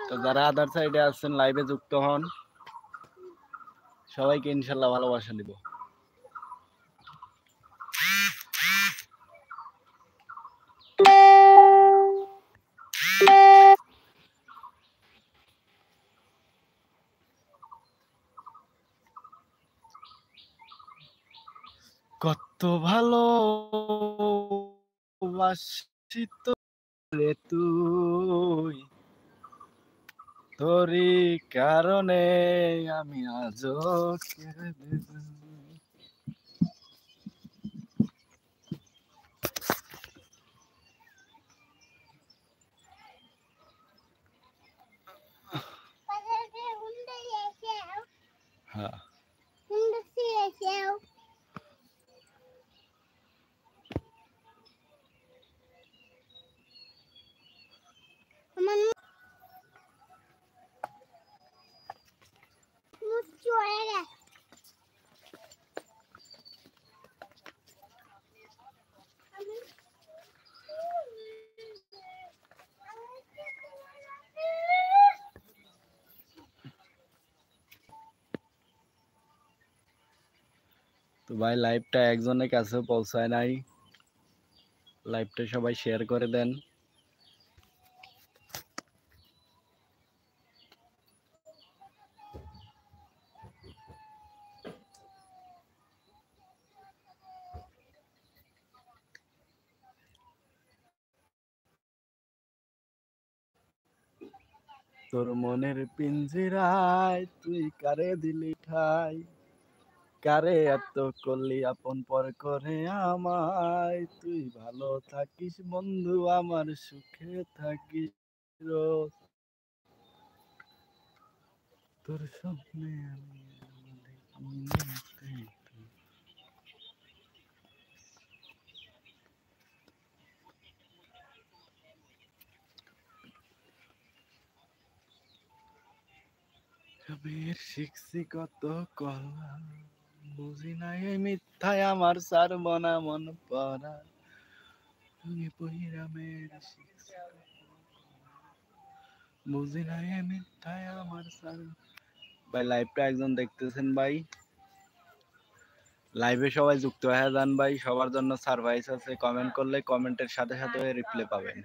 তো যারা আদার সাইডে আছেন লাইভে যুক্ত হন, সবাইকে ইনশাল্লাহ ভালোবাসা দিব। কত ভালোবাসি তোরে তুই, তোরই কারণে আমি আজও কেঁদে যাই। হ্যাঁ তো ভাই লাইভটা একজনের কাছেও পৌঁছায় নাই, লাইভটা সবাই শেয়ার করে দেন। তোর মনের পিঞ্জিরায় তুই কারে দিলি ঠাই, কারে এত করলি আপন পর করে আমায়, তুই ভালো থাকিস বন্ধু আমার সুখে থাকিস রোজ, তোর স্বপ্নে আমি শিখছি কত কলা, বুঝি নাই এই মিথ্যায় আমার সারব না মন পড়া, তুমি পহিরামের শিখছি বুঝি নাই এই মিথ্যায় আমার সারব। ভাই লাইভটা একজন দেখতেছেন ভাই, লাইভে সবাই যুক্ত হয়ে যান ভাই, সবার জন্য সারপ্রাইজ আছে, কমেন্ট করলে কমেন্টের সাথে সাথে রিপ্লাই পাবেন।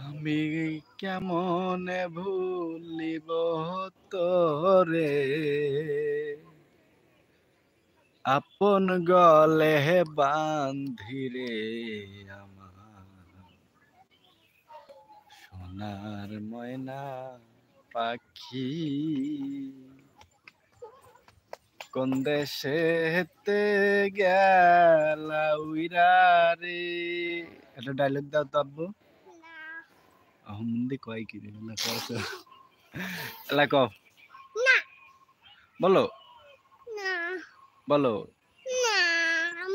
আমি কেমনে ভুলিব তোরে, আপন গলে বান্ধিরে আমার সোনার ময়না পাখি, কোন দেশেতে গেলা উইরা রে। একটা ডায়লগ দাও তো আব্বু। আহমদি কয় কি রে না কও তো, এলা কও না, বলো না, বলো না,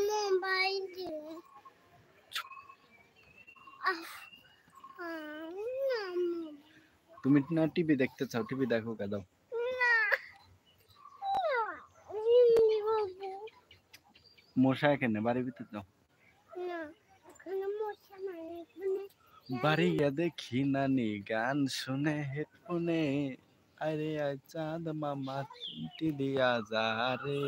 মোবাইল দে। তুমি না টিভি দেখতে চাও, টিভি দেখো কে দাও। মশা এখানে বাড়ির ভিতর দাও, বাড়ি গিয়ে দেখি নানি গান শুনে হেডফোনে, আরে চাঁদ মামা টিভি আজা রে।